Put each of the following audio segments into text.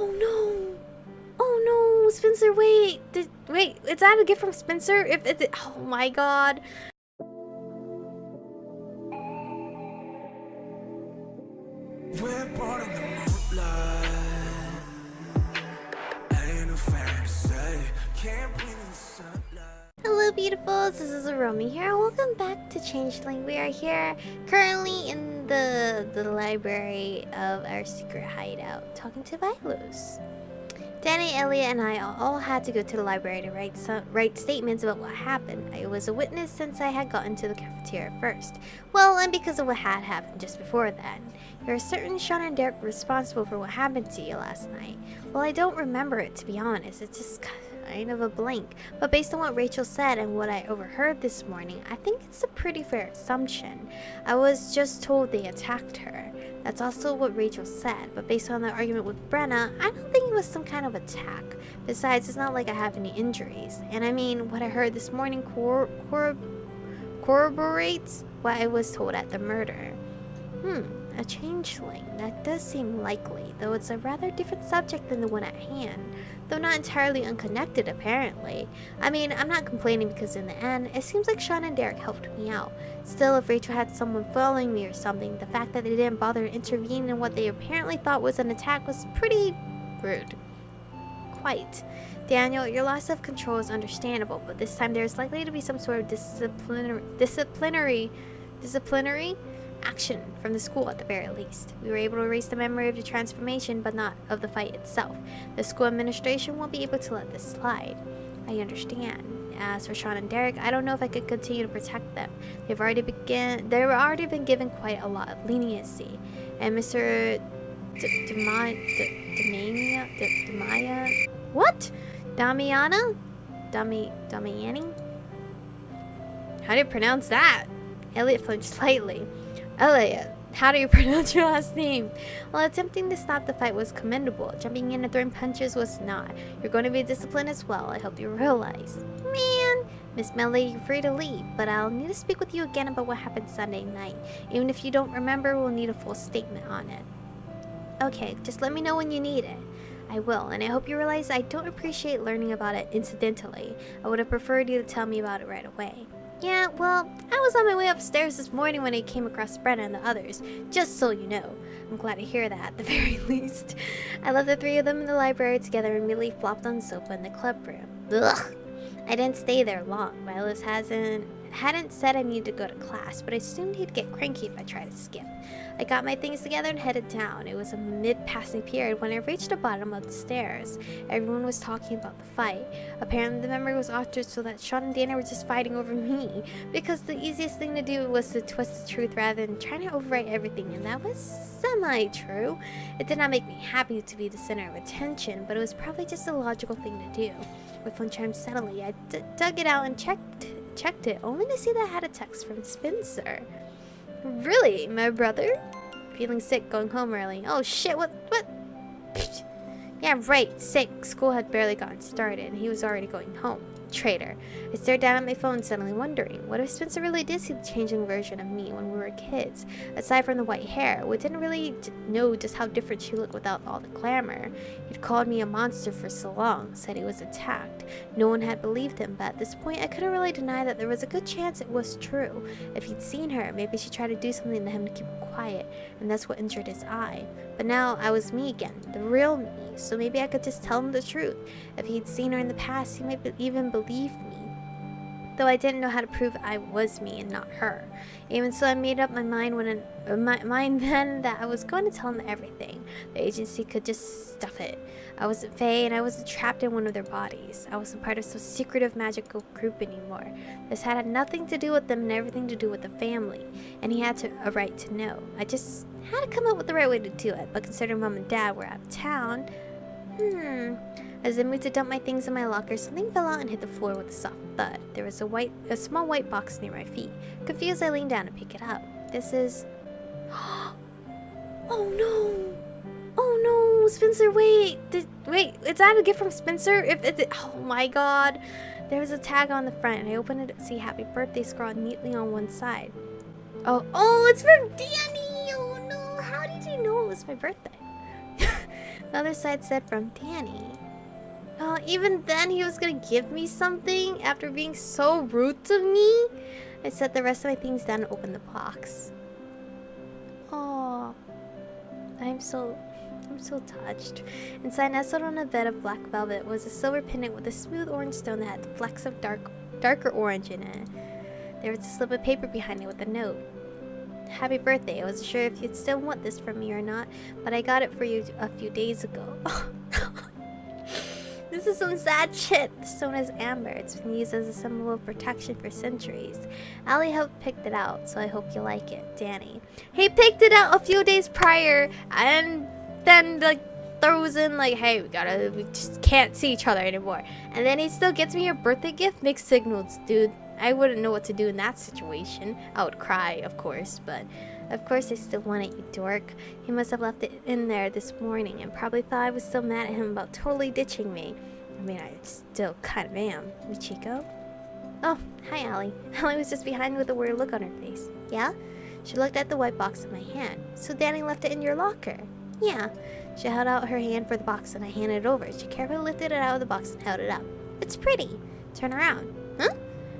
Oh no! Oh no, Spencer, wait! Wait, is that a gift from Spencer? Oh my god. We're born in the moonlight. Ain't no fair to say. Can't breathe in the sunlight. Hello beautifuls, this is Aromie here. Welcome back to Changeling. We are here currently in the library of our secret hideout talking to Vilos. Danny, Elliot, and I all had to go to the library to write statements about what happened. I was a witness since I had gotten to the cafeteria first. Well, and because of what had happened just before that. You're certain Sean and Derek were responsible for what happened to you last night. Well, I don't remember it, to be honest. It's just kind of a blank. But based on what Rachel said and what I overheard this morning, I think it's a pretty fair assumption. I was just told they attacked her. That's also what Rachel said, but based on the argument with Brenna, I don't think it was some kind of attack. Besides, it's not like I have any injuries. And I mean, what I heard this morning corroborates what I was told at the murder. A changeling. That does seem likely, though it's a rather different subject than the one at hand. Though not entirely unconnected, apparently. I mean, I'm not complaining because in the end, it seems like Sean and Derek helped me out. Still, if Rachel had someone following me or something, the fact that they didn't bother to intervene in what they apparently thought was an attack was pretty rude. Quite. Daniel, your loss of control is understandable, but this time there is likely to be some sort of disciplinary action from the school at the very least. We were able to erase the memory of the transformation, but not of the fight itself. The school administration won't be able to let this slide. I understand. As for Sean and Derek, I don't know if I could continue to protect them. They've already been given quite a lot of leniency. And Mr. Damiani? How do you pronounce that? Elliot flinched slightly. Elliot, how do you pronounce your last name? While attempting to stop the fight was commendable, jumping in and throwing punches was not. You're going to be disciplined as well, I hope you realize. Man! Miss Melly, you're free to leave, but I'll need to speak with you again about what happened Sunday night. Even if you don't remember, we'll need a full statement on it. Okay, just let me know when you need it. I will, and I hope you realize I don't appreciate learning about it incidentally. I would have preferred you to tell me about it right away. Yeah, well, I was on my way upstairs this morning when I came across Brenna and the others, just so you know. I'm glad to hear that, at the very least. I left the three of them in the library together and immediately flopped on the sofa in the club room. Ugh! I didn't stay there long. Vilas hadn't said I needed to go to class, but I assumed he'd get cranky if I tried to skip. I got my things together and headed down. It was a mid-passing period when I reached the bottom of the stairs. Everyone was talking about the fight. Apparently the memory was altered so that Sean and Dana were just fighting over me, because the easiest thing to do was to twist the truth rather than trying to overwrite everything, and that was semi-true. It did not make me happy to be the center of attention, but it was probably just a logical thing to do. With one charm suddenly, I dug it out and checked it, only to see that I had a text from Spencer. Really, my brother? Feeling sick, going home early. Oh shit, what? Yeah, right, sick. School had barely gotten started, and he was already going home. Traitor. I stared down at my phone, suddenly wondering, what if Spencer really did see the changing version of me when we were kids? Aside from the white hair, we didn't really know just how different she looked without all the glamour. He'd called me a monster for so long, said he was attacked. No one had believed him, but at this point I couldn't really deny that there was a good chance it was true. If he'd seen her, maybe she tried to do something to him to keep him quiet, and that's what injured his eye. But now I was me again, the real me, so maybe I could just tell him the truth. If he'd seen her in the past, he might even believe me. Though I didn't know how to prove I was me and not her. Even so, I made up my mind then that I was going to tell him everything. The agency could just stuff it. I wasn't Faye, and I wasn't trapped in one of their bodies. I wasn't part of some secretive magical group anymore. This had nothing to do with them and everything to do with the family, and he had a right to know. I just had to come up with the right way to do it, but considering Mom and Dad were out of town, As I moved to dump my things in my locker, something fell out and hit the floor with a soft thud. There was a small white box near my feet. Confused, I leaned down to pick it up. This is... Oh no! Oh no, Spencer, wait! Wait, is that a gift from Spencer? Oh my god! There was a tag on the front, and I opened it to see Happy Birthday scrawled neatly on one side. Oh, it's from Danny! Oh no, how did you know it was my birthday? The other side said from Danny. Oh, even then he was gonna give me something after being so rude to me? I set the rest of my things down and opened the box. Oh, I'm so touched. Inside, nestled on a bed of black velvet, was a silver pendant with a smooth orange stone that had flecks of darker orange in it. There was a slip of paper behind it with a note. Happy birthday. I wasn't sure if you'd still want this from me or not, but I got it for you a few days ago. This is some sad shit. The stone is amber. It's been used as a symbol of protection for centuries. Allie helped pick it out, so I hope you like it. Danny. He picked it out a few days prior, and then like throws in like, hey, we just can't see each other anymore. And then he still gets me a birthday gift? Mixed signals, dude. I wouldn't know what to do in that situation. I would cry, of course, but of course I still want it, you dork. He must have left it in there this morning and probably thought I was still mad at him about totally ditching me. I mean, I still kind of am. Michiko? Oh, hi, Allie. Allie was just behind me with a weird look on her face. Yeah? She looked at the white box in my hand. So Danny left it in your locker? Yeah. She held out her hand for the box and I handed it over. She carefully lifted it out of the box and held it up. It's pretty. Turn around. Huh?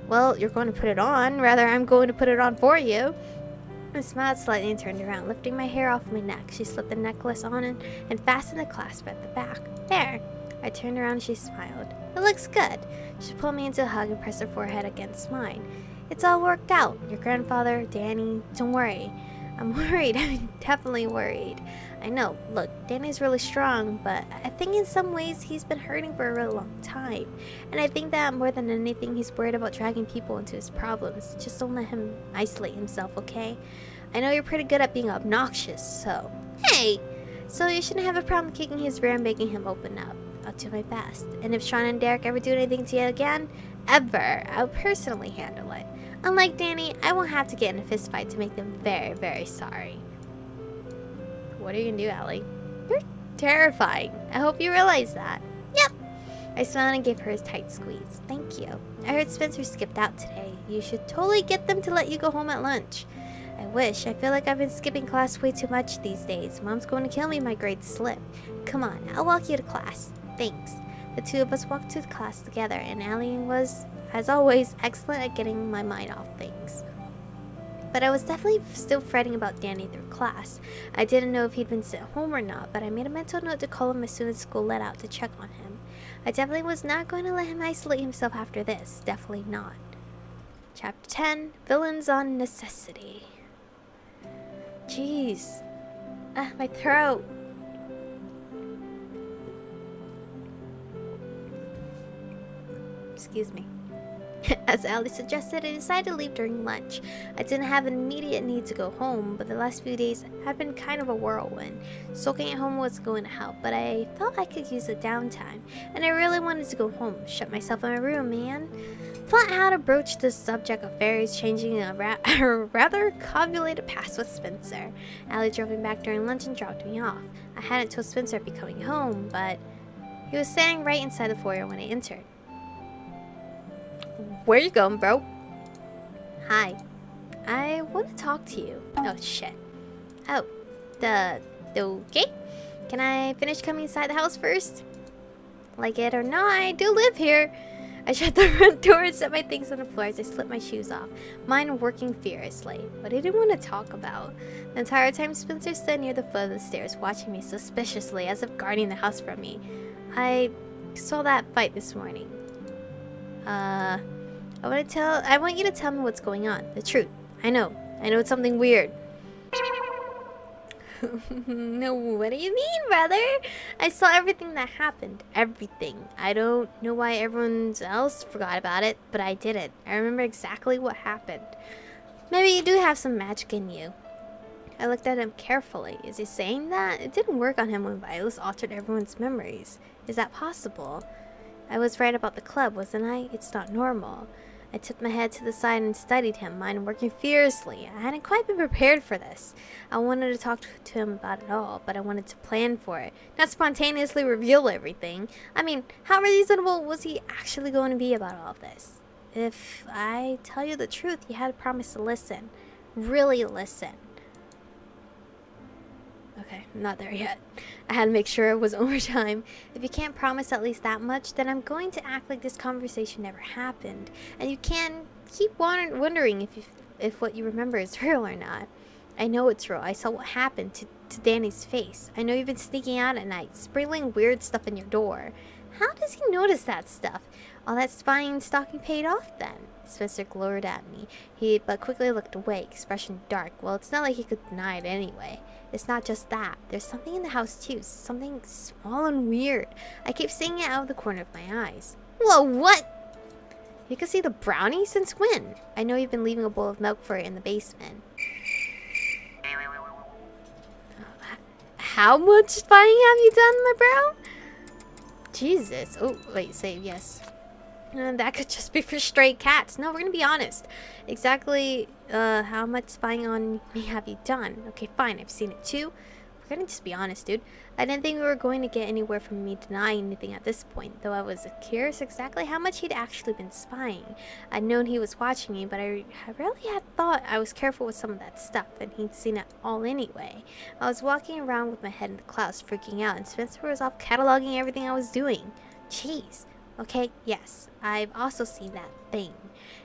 Well, you're going to put it on. Rather, I'm going to put it on for you. I smiled slightly and turned around, lifting my hair off my neck. She slipped the necklace on and fastened the clasp at the back. There. I turned around and she smiled. It looks good. She pulled me into a hug and pressed her forehead against mine. It's all worked out. Your grandfather, Danny, don't worry. I'm worried. I'm definitely worried. I know. Look, Danny's really strong, but I think in some ways he's been hurting for a really long time. And I think that more than anything, he's worried about dragging people into his problems. Just don't let him isolate himself, okay? I know you're pretty good at being obnoxious, so... Hey! So you shouldn't have a problem kicking his rear and making him open up. I'll do my best. And if Sean and Derek ever do anything to you again, ever, I'll personally handle it. Unlike Danny, I won't have to get in a fist fight to make them very, very sorry. What are you gonna do, Allie? You're terrifying. I hope you realize that. Yep. I smiled and gave her a tight squeeze. Thank you. I heard Spencer skipped out today. You should totally get them to let you go home at lunch. I wish. I feel like I've been skipping class way too much these days. Mom's going to kill me if my grades slip. Come on, I'll walk you to class. Thanks. The two of us walked to class together, and Allie was, as always, excellent at getting my mind off things. But I was definitely still fretting about Danny through class. I didn't know if he'd been sent home or not, but I made a mental note to call him as soon as school let out to check on him. I definitely was not going to let him isolate himself after this. Definitely not. Chapter 10, Villains on Necessity. Jeez. My throat. Excuse me. As Allie suggested, I decided to leave during lunch. I didn't have an immediate need to go home, but the last few days had been kind of a whirlwind. Soaking at home was going to help, but I felt I could use a downtime, and I really wanted to go home, shut myself in my room, man. Thought how to broach the subject of fairies changing a rather convoluted past with Spencer. Allie drove me back during lunch and dropped me off. I hadn't told Spencer I'd be coming home, but he was standing right inside the foyer when I entered. Where you going, bro? Hi. I want to talk to you. Oh, shit. Oh. Okay. Can I finish coming inside the house first? Like it or not, I do live here. I shut the front door and set my things on the floor as I slipped my shoes off, mine working furiously. What did he want to talk about? The entire time, Spencer stood near the foot of the stairs, watching me suspiciously, as if guarding the house from me. I saw that fight this morning. I want you to tell me what's going on. The truth. I know it's something weird. No, what do you mean, brother? I saw everything that happened. Everything. I don't know why everyone else forgot about it, but I didn't. I remember exactly what happened. Maybe you do have some magic in you. I looked at him carefully. Is he saying that? It didn't work on him when Violet altered everyone's memories. Is that possible? I was right about the club, wasn't I? It's not normal. I tipped my head to the side and studied him, mine working furiously. I hadn't quite been prepared for this. I wanted to talk to him about it all, but I wanted to plan for it, not spontaneously reveal everything. I mean, how reasonable was he actually going to be about all of this? If I tell you the truth, you had to promise to listen. Really listen. Okay, I'm not there yet. I had to make sure it was overtime. If you can't promise at least that much, then I'm going to act like this conversation never happened. And you can keep wondering if what you remember is real or not. I know it's real. I saw what happened to Danny's face. I know you've been sneaking out at night, sprinkling weird stuff in your door. How does he notice that stuff? All that spying and stalking paid off then. Spencer glowered at me. But quickly looked away, expression dark. Well, it's not like he could deny it anyway. It's not just that. There's something in the house too. Something small and weird. I keep seeing it out of the corner of my eyes. Whoa, what? You can see the brownie? Since when? I know you've been leaving a bowl of milk for it in the basement. How much spying have you done, my bro? Jesus. Oh, wait, save, yes. That could just be for stray cats. No, we're gonna be honest. Exactly how much spying on me have you done? Okay, fine, I've seen it too. We're gonna just be honest, dude. I didn't think we were going to get anywhere from me denying anything at this point, though I was curious exactly how much he'd actually been spying. I'd known he was watching me, but I really had thought I was careful with some of that stuff, and he'd seen it all anyway. I was walking around with my head in the clouds, freaking out, and Spencer was off cataloging everything I was doing. Jeez. Okay, yes, I've also seen that thing.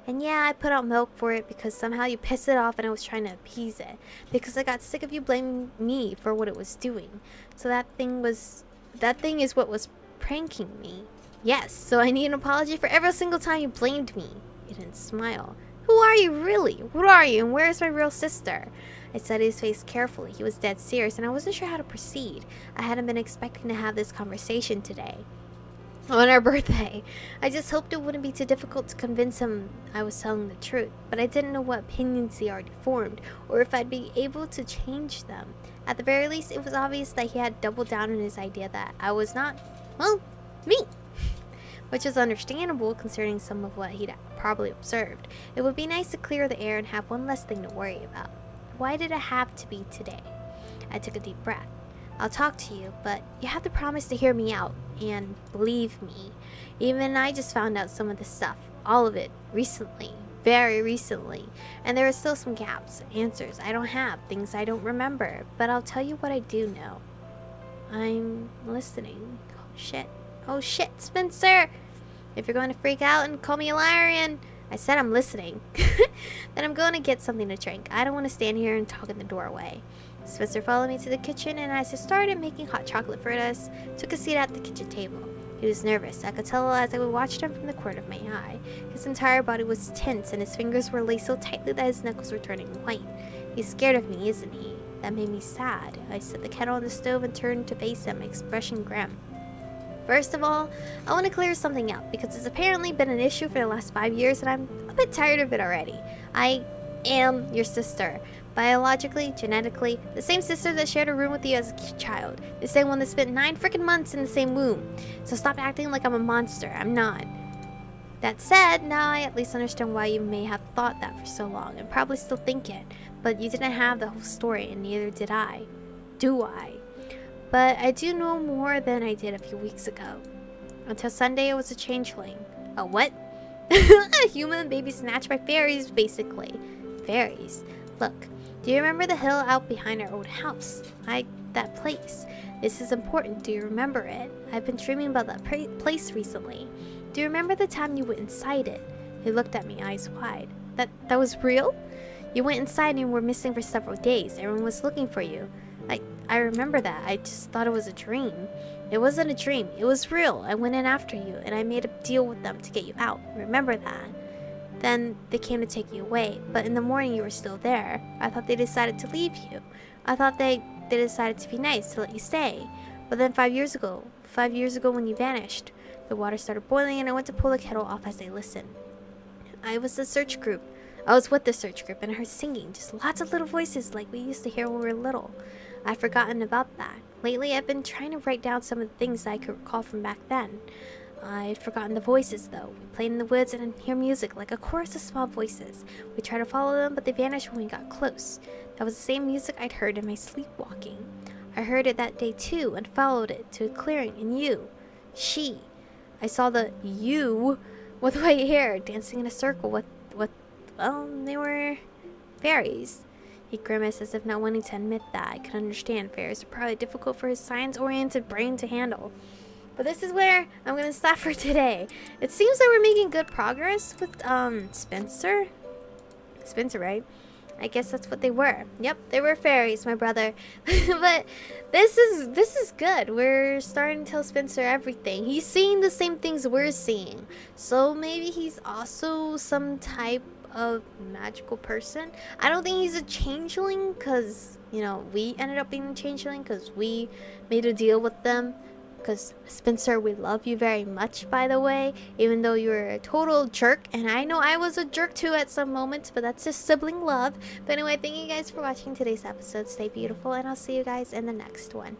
And yeah, I put out milk for it because somehow you pissed it off and I was trying to appease it. Because I got sick of you blaming me for what it was doing. So that thing is what was pranking me. Yes, so I need an apology for every single time you blamed me. He didn't smile. Who are you really? What are you and where is my real sister? I studied his face carefully. He was dead serious and I wasn't sure how to proceed. I hadn't been expecting to have this conversation today. On our birthday. I just hoped it wouldn't be too difficult to convince him I was telling the truth, but I didn't know what opinions he already formed, or if I'd be able to change them. At the very least, it was obvious that he had doubled down on his idea that I was not, well, me. Which is understandable considering some of what he'd probably observed. It would be nice to clear the air and have one less thing to worry about. Why did it have to be today? I took a deep breath. I'll talk to you, but you have to promise to hear me out and believe me. Even I just found out some of this stuff, all of it, recently, very recently. And there are still some gaps, answers I don't have, things I don't remember, but I'll tell you what I do know. I'm listening. Oh shit, Spencer! If you're going to freak out and call me a liar and I said I'm listening, then I'm going to get something to drink. I don't want to stand here and talk in the doorway. Spencer followed me to the kitchen, and as I started making hot chocolate for us, took a seat at the kitchen table. He was nervous. I could tell as I watched him from the corner of my eye. His entire body was tense, and his fingers were laced so tightly that his knuckles were turning white. He's scared of me, isn't he? That made me sad. I set the kettle on the stove and turned to face him, expression grim. First of all, I want to clear something up, because it's apparently been an issue for the last 5 years, and I'm a bit tired of it already. I am your sister. Biologically, genetically, the same sister that shared a room with you as a child. The same one that spent 9 freaking months in the same womb. So stop acting like I'm a monster. I'm not. That said, now I at least understand why you may have thought that for so long, and probably still think it. But you didn't have the whole story, and neither did I. Do I? But I do know more than I did a few weeks ago. Until Sunday, I was a changeling. A what? A human baby snatched by fairies, basically. Fairies. Look. Do you remember the hill out behind our old house? That place. This is important. Do you remember it? I've been dreaming about that place recently. Do you remember the time you went inside it? He looked at me, eyes wide. That was real? You went inside and you were missing for several days. Everyone was looking for you. I remember that. I just thought it was a dream. It wasn't a dream. It was real. I went in after you, and I made a deal with them to get you out. Remember that? Then they came to take you away, but in the morning you were still there. I thought they decided to leave you. I thought they decided to be nice, to let you stay. But then 5 years ago when you vanished, the water started boiling and I went to pull the kettle off as I listened. I was with the search group and I heard singing, just lots of little voices like we used to hear when we were little. I've forgotten about that. Lately I've been trying to write down some of the things that I could recall from back then. I'd forgotten the voices, though. We played in the woods and I'd hear music, like a chorus of small voices. We tried to follow them, but they vanished when we got close. That was the same music I'd heard in my sleepwalking. I heard it that day, too, and followed it to a clearing, and you. I saw the you with white hair dancing in a circle with well, they were fairies. He grimaced as if not wanting to admit that. I could understand fairies are probably difficult for his science-oriented brain to handle. But this is where I'm gonna stop for today. It seems that we're making good progress with Spencer. Spencer, right? I guess that's what they were. Yep, they were fairies, my brother. But this is good. We're starting to tell Spencer everything. He's seeing the same things we're seeing. So maybe he's also some type of magical person. I don't think he's a changeling because, you know, we ended up being a changeling because we made a deal with them. Because Spencer, we love you very much, by the way, even though you're a total jerk, and I know I was a jerk too at some moments, but that's just sibling love. But anyway, thank you guys for watching today's episode. Stay beautiful, and I'll see you guys in the next one.